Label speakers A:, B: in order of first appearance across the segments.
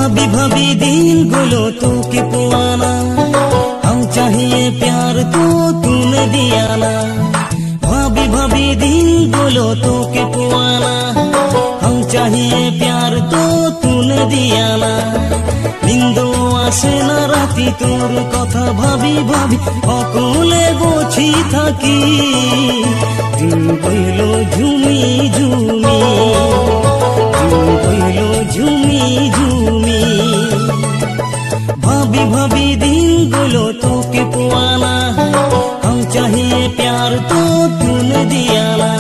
A: भाभी भाभी दिन गुलो तो के पुआना, हम चाहिए प्यार तो तूने दिया ना। भाभी भाभी दिन गुलो तो के पुआना, हम चाहिए प्यार तो तूने दिया ना। निंदो आसे ना राती तोर कथा भाभी भाभी अकुले बोझी थाकी। दिन गइलो झुमी झुमी, दिन गइलो झुमी झुमी। भाभी भाभी दिन गुलो तो के पुआना, हम चाहिए प्यार तो तूने दिया ना।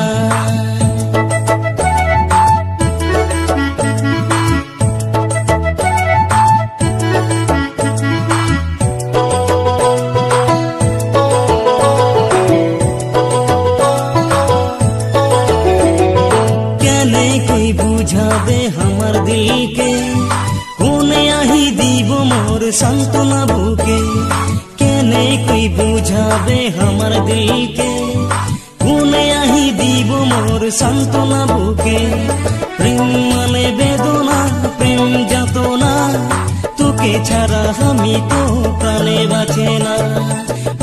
A: कोई बुझाबे हमार दिल के, कोने आही दीब मोर सांत्वना बुके। केने कोई बुझाबे हमार दिल के, कोने आही दीब मोर सांत्वना बुके। प्रेम माने बेदना, प्रेम जातना, তোকে ছাড়া আমি তো প্রাণে বাঁচে না।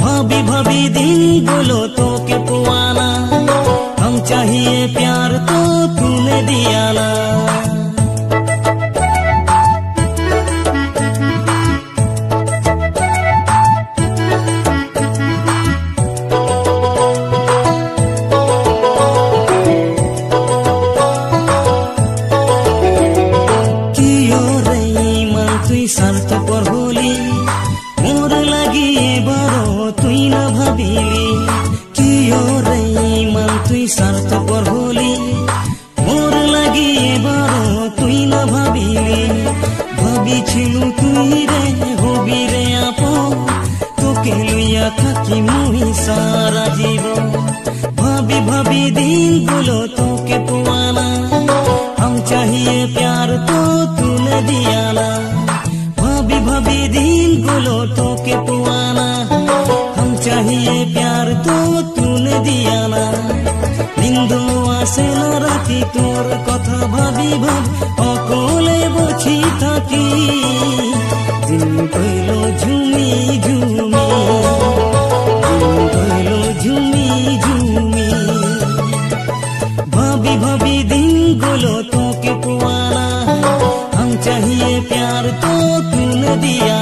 A: ভাবি ভাবি দিনগুলো তোকে পোয়ানা, हम चाहिए प्यार तो तूने दिया ना। कियो रे मान तुई स्वार्थपर हली, मोर लागि एबारो तुई ना भाबिली। कियो रे मान तुई स्वार्थपर हली, मोर लागि एबारो तुई ना भाबिली। भाबिছিলু তুই রে হবি রে আপন, তোকে লইয়া থাকি মুই সারা জীবন। ভাবি ভাবি দিনগুলো তোকে পোয়ানা, हम चाहिए प्यार तो तूने दिया ना। भाभी भाभी दिनগুলো তোকে পোয়ানা, हम चाहिए प्यार तो तूने दिया ना। निंदो आसे ना राती तोर कथा भाबी भाबी अकले बसी थाकी। दिन गइलो झुमी झुमी, दिन गइलो झुमी झुमी। भाभी भाभी दिनগুলো তোকে পোয়ানা, हम चाहिए प्यार तो तूने दिया।